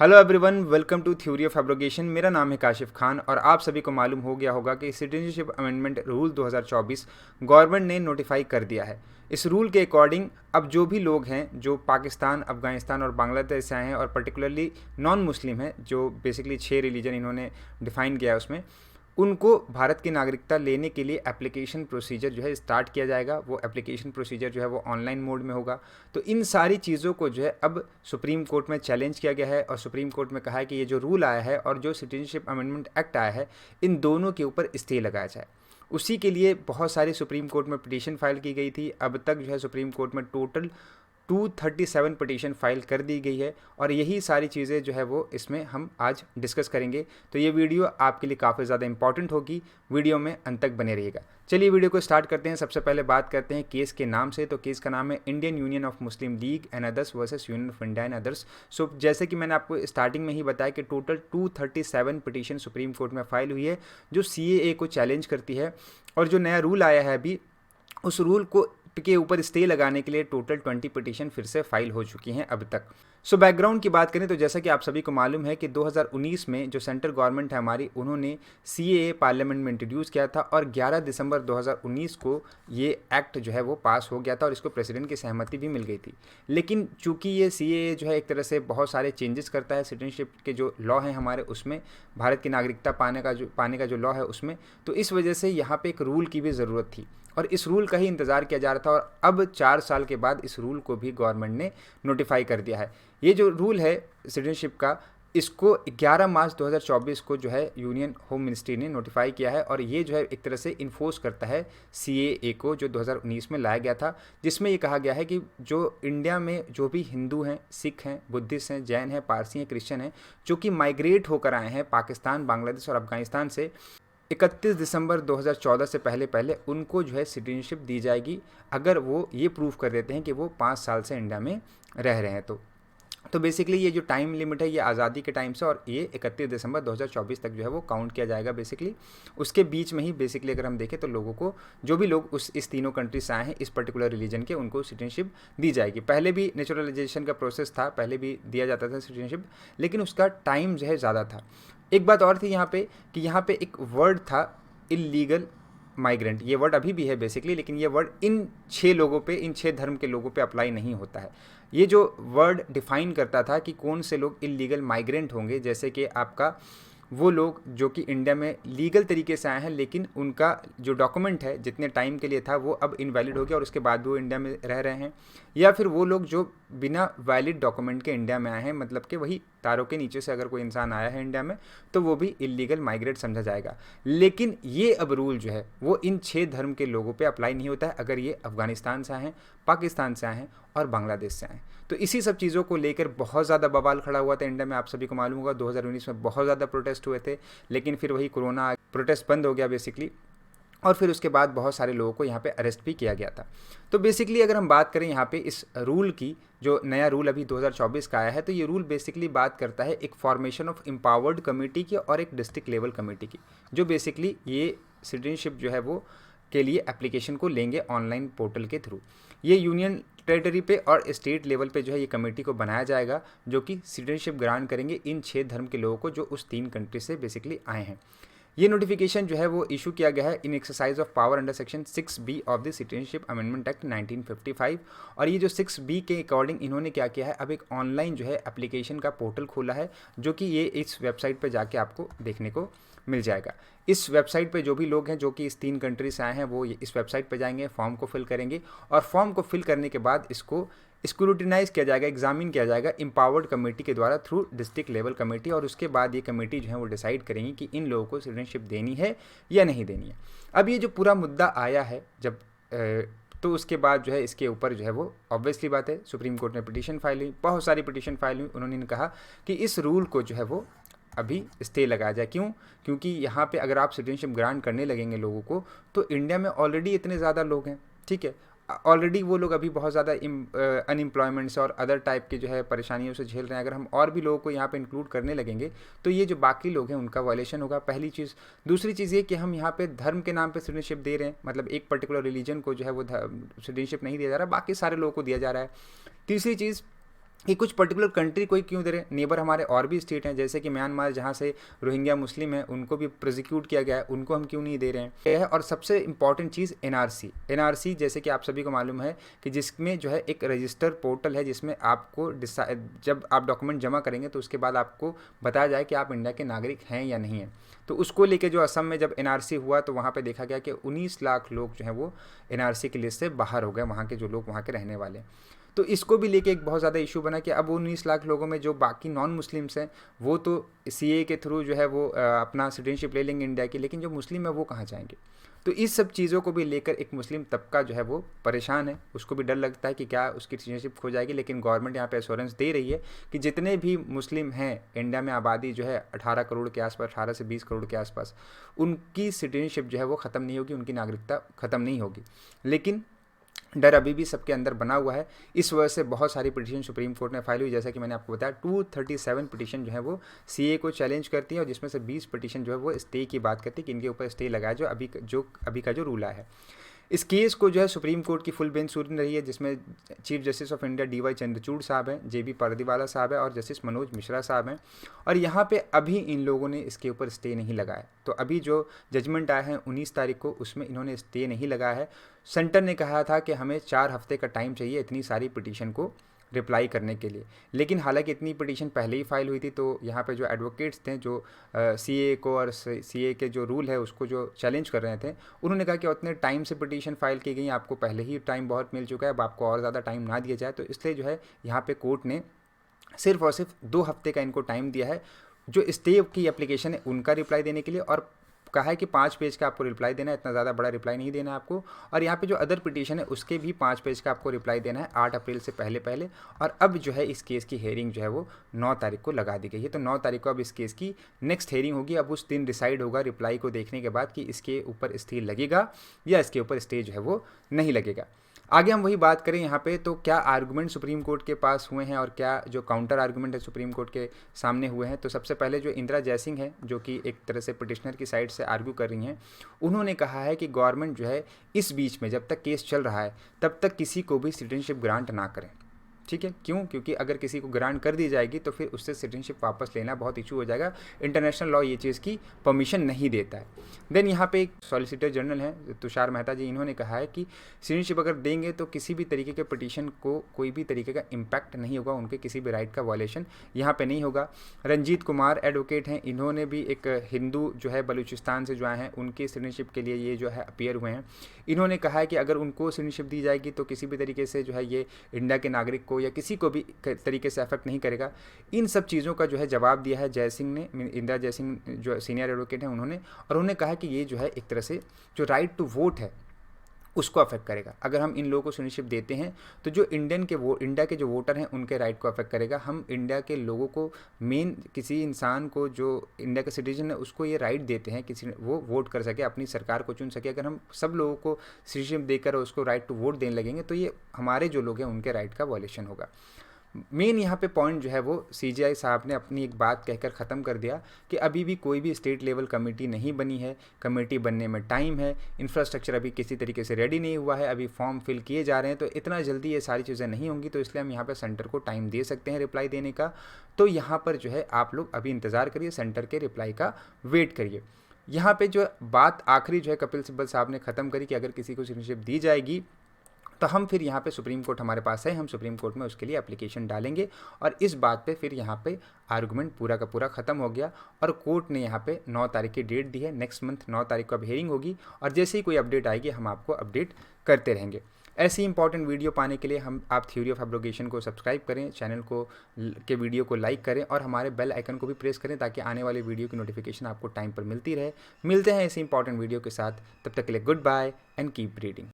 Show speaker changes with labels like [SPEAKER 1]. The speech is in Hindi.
[SPEAKER 1] Hello everyone, welcome to theory of abrogation. मेरा नाम है काशिफ खान और आप सभी को मालूम हो गया होगा कि सिटीजनशिप अमेंडमेंट रूल 2024 गवर्नमेंट ने नोटिफाई कर दिया है। इस रूल के अकॉर्डिंग अब जो भी लोग हैं जो पाकिस्तान, अफगानिस्तान और बांग्लादेश से आए हैं और पर्टिकुलरली नॉन मुस्लिम हैं, जो बेसिकली 6 रिलीजन इन्होंने डिफाइन किया है, उसमें उनको भारत की नागरिकता लेने के लिए एप्लीकेशन प्रोसीजर जो है स्टार्ट किया जाएगा। वो एप्लीकेशन प्रोसीजर जो है वो ऑनलाइन मोड में होगा। तो इन सारी चीज़ों को जो है अब सुप्रीम कोर्ट में चैलेंज किया गया है और सुप्रीम कोर्ट में कहा है कि ये जो रूल आया है और जो सिटीजनशिप अमेंडमेंट एक्ट आया है, इन दोनों के ऊपर स्टे लगाया जाए। उसी के लिए बहुत सारी सुप्रीम कोर्ट में पिटीशन फाइल की गई थी। अब तक जो है सुप्रीम कोर्ट में टोटल 237 पिटीशन फाइल कर दी गई है और यही सारी चीज़ें जो है वो इसमें हम आज डिस्कस करेंगे। तो ये वीडियो आपके लिए काफ़ी ज़्यादा इंपॉर्टेंट होगी, वीडियो में अंत तक बने रहिएगा। चलिए वीडियो को स्टार्ट करते हैं। सबसे पहले बात करते हैं केस के नाम से। तो केस का नाम है Indian Union of Muslim League and others versus Union of India and others. So जैसे कि मैंने आपको स्टार्टिंग में ही बताया कि टोटल 237 पिटीशन सुप्रीम कोर्ट में फाइल हुई है जो CAA को चैलेंज करती है। और जो नया रूल आया है अभी, उस रूल को के ऊपर स्टे लगाने के लिए टोटल 20 पिटीशन फिर से फाइल हो चुकी हैं अब तक। सो बैकग्राउंड की बात करें तो जैसा कि आप सभी को मालूम है कि 2019 में जो सेंट्रल गवर्नमेंट है हमारी, उन्होंने CAA पार्लियामेंट में इंट्रोड्यूस किया था और 11 दिसंबर 2019 को ये एक्ट जो है वो पास हो गया था और इसको प्रेसिडेंट की सहमति भी मिल गई थी। लेकिन चूंकि ये CAA जो है एक तरह से बहुत सारे चेंजेस करता है सिटीजनशिप के जो लॉ हैं हमारे, उसमें भारत की नागरिकता पाने का जो लॉ है उसमें, तो इस वजह से यहाँ पे एक रूल की भी ज़रूरत थी और इस रूल का ही इंतज़ार किया जा रहा था। और अब 4 साल के बाद इस रूल को भी गवर्नमेंट ने नोटिफाई कर दिया है। ये जो रूल है सिटीजनशिप का, इसको 11 मार्च 2024 को जो है यूनियन होम मिनिस्ट्री ने नोटिफाई किया है और ये जो है एक तरह से इन्फोर्स करता है CAA को, जो 2019 में लाया गया था, जिसमें ये कहा गया है कि जो इंडिया में जो भी हिंदू हैं, सिख हैं, बुद्धिस्ट हैं, जैन हैं, पारसी हैं, क्रिश्चियन हैं, जो कि माइग्रेट होकर आए हैं पाकिस्तान, बांग्लादेश और अफगानिस्तान से, 31 दिसंबर 2014 से पहले पहले उनको जो है सिटीजनशिप दी जाएगी अगर वो ये प्रूव कर देते हैं कि वो 5 साल से इंडिया में रह रहे हैं। तो बेसिकली ये जो टाइम लिमिट है ये आज़ादी के टाइम से और ये 31 दिसंबर 2024 तक जो है वो काउंट किया जाएगा। बेसिकली उसके बीच में ही बेसिकली अगर हम देखें तो लोगों को, जो भी लोग इस तीनों कंट्रीज से आए हैं, इस पर्टिकुलर रिलीजन के, उनको सिटीजनशिप दी जाएगी। पहले भी नेचुरलाइजेशन का प्रोसेस था, पहले भी दिया जाता था सिटीजनशिप, लेकिन उसका टाइम जो है ज़्यादा था। एक बात और थी यहाँ पे कि यहाँ पे एक वर्ड था इल्लीगल माइग्रेंट। ये वर्ड अभी भी है बेसिकली, लेकिन ये वर्ड इन 6 लोगों पे, इन 6 धर्म के लोगों पे अप्लाई नहीं होता है। ये जो वर्ड डिफाइन करता था कि कौन से लोग इल्लीगल माइग्रेंट होंगे, जैसे कि आपका वो लोग जो कि इंडिया में लीगल तरीके से आए हैं लेकिन उनका जो डॉक्यूमेंट है जितने टाइम के लिए था वो अब इनवैलिड हो गया और उसके बाद भी वो इंडिया में रह रहे हैं, या फिर वो लोग जो बिना वैलिड डॉक्यूमेंट के इंडिया में आए हैं, मतलब कि वही तारों के नीचे से अगर कोई इंसान आया है इंडिया में तो वो भी इल्लीगल माइग्रेट समझा जाएगा। लेकिन ये अब रूल जो है वो इन 6 धर्म के लोगों पे अप्लाई नहीं होता है अगर ये अफगानिस्तान से आए हैं, पाकिस्तान से आए हैं और बांग्लादेश से आए हैं। तो इसी सब चीज़ों को लेकर बहुत ज़्यादा बवाल खड़ा हुआ था इंडिया में। आप सभी को मालूम होगा 2019 में बहुत ज़्यादा प्रोटेस्ट हुए थे, लेकिन फिर वही कोरोना, प्रोटेस्ट बंद हो गया बेसिकली, और फिर उसके बाद बहुत सारे लोगों को यहाँ पे अरेस्ट भी किया गया था। तो बेसिकली अगर हम बात करें यहाँ पे इस रूल की, जो नया रूल अभी 2024 का आया है, तो ये रूल बेसिकली बात करता है एक फॉर्मेशन ऑफ एम्पावर्ड कमेटी की और एक डिस्ट्रिक्ट लेवल कमेटी की, जो बेसिकली ये सिटीजनशिप जो है वो के लिए एप्लीकेशन को लेंगे ऑनलाइन पोर्टल के थ्रू। ये यूनियन टेरिटरी पे और स्टेट लेवल पे जो है ये कमेटी को बनाया जाएगा, जो कि सिटीजनशिप ग्रांट करेंगे इन 6 धर्म के लोगों को जो उस 3 कंट्री से बेसिकली आए हैं। ये नोटिफिकेशन जो है वो इशू किया गया है in exercise of power under section 6B of the Citizenship Amendment Act 1955। और ये जो 6B के अकॉर्डिंग इन्होंने क्या किया है, अब एक ऑनलाइन जो है एप्लीकेशन का पोर्टल खोला है, जो कि ये इस वेबसाइट पर जाके आपको देखने को मिल जाएगा। इस वेबसाइट पे जो भी लोग हैं जो कि इस 3 कंट्री से आए हैं वो इस वेबसाइट पे जाएंगे, फॉर्म को फिल करेंगे और फॉर्म को फिल करने के बाद इसको स्क्रूटिनाइज किया जाएगा, एग्जामिन किया जाएगा एम्पावर्ड कमेटी के द्वारा थ्रू डिस्ट्रिक्ट लेवल कमेटी, और उसके बाद ये कमेटी जो है वो डिसाइड करेंगी कि इन लोगों को सिटीजनशिप देनी है या नहीं देनी है। अब ये जो पूरा मुद्दा आया है जब तो उसके बाद जो है इसके ऊपर जो है वो ऑब्वियसली बात है सुप्रीम कोर्ट ने पिटीशन फाइल हुई, बहुत सारी पिटीशन फाइल हुई। उन्होंने कहा कि इस रूल को जो है वो अभी स्टे लगाया जाए। क्यों? क्योंकि यहाँ पे अगर आप सिटीजनशिप ग्रांट करने लगेंगे लोगों को, तो इंडिया में ऑलरेडी इतने ज़्यादा लोग हैं, ठीक है, ऑलरेडी वो लोग अभी बहुत ज़्यादा अनएम्प्लॉयमेंट से और अदर टाइप के जो है परेशानियों से झेल रहे हैं। अगर हम और भी लोगों को यहाँ पे इंक्लूड करने लगेंगे तो ये जो बाकी लोग हैं उनका वायलेशन होगा, पहली चीज़। दूसरी चीज़ ये कि हम यहाँ पे धर्म के नाम पे सिटीजनशिप दे रहे हैं, मतलब एक पर्टिकुलर रिलीजन को जो है वो सिटीजनशिप नहीं दिया जा रहा, बाकी सारे लोगों को दिया जा रहा है। तीसरी चीज़ कि कुछ पर्टिकुलर कंट्री कोई क्यों दे रहे हैं। नेबर हमारे और भी स्टेट हैं, जैसे कि म्यांमार, जहाँ से रोहिंग्या मुस्लिम हैं, उनको भी प्रोसिक्यूट किया गया है, उनको हम क्यों नहीं दे रहे हैं। यह है। और सबसे इंपॉर्टेंट चीज़ एनआरसी जैसे कि आप सभी को मालूम है कि जिसमें जो है एक रजिस्टर पोर्टल है, जिसमें आपको जब आप डॉक्यूमेंट जमा करेंगे तो उसके बाद आपको बताया जाए कि आप इंडिया के नागरिक हैं या नहीं हैं। तो उसको लेके जो असम में जब एनआरसी हुआ तो वहाँ पे देखा गया कि 19 लाख लोग जो हैं वो एनआरसी की लिस्ट से बाहर हो गए, वहाँ के जो लोग वहाँ के रहने वाले। तो इसको भी लेके एक बहुत ज़्यादा इशू बना कि अब 19 लाख लोगों में जो बाकी नॉन मुस्लिम्स हैं वो तो सीए के थ्रू जो है वो अपना सिटीजनशिप ले लेंगे इंडिया की, लेकिन जो मुस्लिम है वो कहाँ जाएंगे। तो इस सब चीज़ों को भी लेकर एक मुस्लिम तबका जो है वो परेशान है, उसको भी डर लगता है कि क्या उसकी सिटीजनशिप खो जाएगी। लेकिन गवर्नमेंट यहाँ पे एश्योरेंस दे रही है कि जितने भी मुस्लिम हैं इंडिया में, आबादी जो है 18 करोड़ के आसपास, 18 से 20 करोड़ के आसपास, उनकी सिटीजनशिप जो है वो ख़त्म नहीं होगी, उनकी नागरिकता ख़त्म नहीं होगी। लेकिन डर अभी भी सबके अंदर बना हुआ है। इस वजह से बहुत सारी पिटीशन सुप्रीम कोर्ट में फाइल हुई, जैसा कि मैंने आपको बताया 237 पिटीशन जो है वो सीए को चैलेंज करती है, और जिसमें से 20 पिटीशन जो है वो स्टे की बात करती है कि इनके ऊपर स्टे लगाया, जो अभी का जो रूल आया है। इस केस को जो है सुप्रीम कोर्ट की फुल बेंच सुन रही है, जिसमें chief justice of India DY Chandrachud साहब हैं, JB पारदीवाला साहब है और जस्टिस मनोज मिश्रा साहब हैं। और यहाँ पे अभी इन लोगों ने इसके ऊपर स्टे नहीं लगाया। तो अभी जो जजमेंट आया है 19 तारीख को, उसमें इन्होंने स्टे नहीं लगाया है। सेंटर ने कहा था कि हमें 4 हफ्ते का टाइम चाहिए इतनी सारी पिटीशन को रिप्लाई करने के लिए। लेकिन हालांकि इतनी पिटीशन पहले ही फाइल हुई थी, तो यहाँ पे जो एडवोकेट्स थे जो सीए को और सीए के जो रूल है उसको जो चैलेंज कर रहे थे, उन्होंने कहा कि उतने टाइम से पिटीशन फाइल की गई, आपको पहले ही टाइम बहुत मिल चुका है, अब आपको और ज़्यादा टाइम ना दिया जाए। तो इसलिए जो है यहाँ पे कोर्ट ने सिर्फ और सिर्फ 2 हफ्ते का इनको टाइम दिया है जो स्टे की एप्लीकेशन है उनका रिप्लाई देने के लिए, और कहा है कि 5 पेज का आपको रिप्लाई देना है, इतना ज़्यादा बड़ा रिप्लाई नहीं देना है आपको। और यहाँ पे जो अदर पिटीशन है उसके भी 5 पेज का आपको रिप्लाई देना है 8 अप्रैल से पहले पहले। और अब जो है इस केस की हेयरिंग जो है वो 9 तारीख को लगा दी गई है। तो 9 तारीख को अब इस केस की नेक्स्ट हेयरिंग होगी। अब उस दिन डिसाइड होगा रिप्लाई को देखने के बाद कि इसके ऊपर स्टे लगेगा या इसके ऊपर स्टे जो है वो नहीं लगेगा। आगे हम वही बात करें यहाँ पे, तो क्या आर्गूमेंट सुप्रीम कोर्ट के पास हुए हैं और क्या जो काउंटर आर्गूमेंट है सुप्रीम कोर्ट के सामने हुए हैं। तो सबसे पहले जो इंदिरा जयसिंह है, जो कि एक तरह से पिटिशनर की साइड से आर्ग्यू कर रही हैं, उन्होंने कहा है कि गवर्नमेंट जो है इस बीच में जब तक केस चल रहा है तब तक किसी को भी सिटीजनशिप ग्रांट ना करें। ठीक है, क्यों? क्योंकि अगर किसी को ग्रांट कर दी जाएगी तो फिर उससे सिटीजनशिप वापस लेना बहुत इशू हो जाएगा। इंटरनेशनल लॉ ये चीज़ की परमिशन नहीं देता है। देन यहाँ पे एक सॉलिसिटर जनरल हैं तुषार मेहता जी, इन्होंने कहा है कि सिटीजनशिप अगर देंगे तो किसी भी तरीके के पिटीशन को कोई भी तरीके का इम्पैक्ट नहीं होगा, उनके किसी भी राइट का वायलेशन यहाँ पे नहीं होगा। रंजीत कुमार एडवोकेट हैं, इन्होंने भी एक हिंदू जो है बलूचिस्तान से जो आए हैं उनकी सिटीजनशिप के लिए ये जो है अपीयर हुए हैं। इन्होंने कहा है कि अगर उनको सिटीजनशिप दी जाएगी तो किसी भी तरीके से जो है ये इंडिया के नागरिक को या किसी को भी तरीके से अफेक्ट नहीं करेगा। इन सब चीज़ों का जो है जवाब दिया है जयसिंह ने, इंदिरा जयसिंह जो सीनियर एडवोकेट हैं उन्होंने, और उन्होंने कहा कि ये जो है एक तरह से जो राइट टू वोट है उसको अफेक्ट करेगा। अगर हम इन लोगों को सिटीजनशिप देते हैं तो जो इंडिया के जो वोटर हैं उनके राइट को अफेक्ट करेगा। हम इंडिया के लोगों को, मेन किसी इंसान को जो इंडिया का सिटीजन है उसको ये राइट देते हैं किसी वो वोट कर सके, अपनी सरकार को चुन सके। अगर हम सब लोगों को सिटीजनशिप देकर उसको राइट टू वोट देने लगेंगे तो ये हमारे जो लोग हैं उनके राइट का वायलेशन होगा। मेन यहाँ पे पॉइंट जो है वो CJI साहब ने अपनी एक बात कहकर ख़त्म कर दिया कि अभी भी कोई भी स्टेट लेवल कमेटी नहीं बनी है, कमेटी बनने में टाइम है, इंफ्रास्ट्रक्चर अभी किसी तरीके से रेडी नहीं हुआ है, अभी फॉर्म फिल किए जा रहे हैं, तो इतना जल्दी ये सारी चीज़ें नहीं होंगी। तो इसलिए हम यहाँ पर सेंटर को टाइम दे सकते हैं रिप्लाई देने का। तो यहाँ पर जो है आप लोग अभी इंतज़ार करिए, सेंटर के रिप्लाई का वेट करिए। यहाँ पर जो बात आखिरी जो है कपिल सिब्बल साहब ने ख़त्म करी कि अगर किसी को सिटीजनशिप दी जाएगी तो हम फिर यहाँ पे सुप्रीम कोर्ट हमारे पास है, हम सुप्रीम कोर्ट में उसके लिए एप्लीकेशन डालेंगे। और इस बात पे फिर यहाँ पे आर्गूमेंट पूरा का पूरा ख़त्म हो गया और कोर्ट ने यहाँ पे 9 तारीख की डेट दी है। नेक्स्ट मंथ 9 तारीख को अब हियरिंग होगी और जैसे ही कोई अपडेट आएगी हम आपको अपडेट करते रहेंगे। ऐसी इंपॉर्टेंट वीडियो पाने के लिए आप थ्योरी ऑफ एब्रोगेशन को सब्सक्राइब करें, चैनल को के वीडियो को लाइक करें और हमारे बेल आइकन को भी प्रेस करें ताकि आने वाली वीडियो की नोटिफिकेशन आपको टाइम पर मिलती रहे। मिलते हैं ऐसी इंपॉर्टेंट वीडियो के साथ, तब तक के लिए goodbye and keep reading.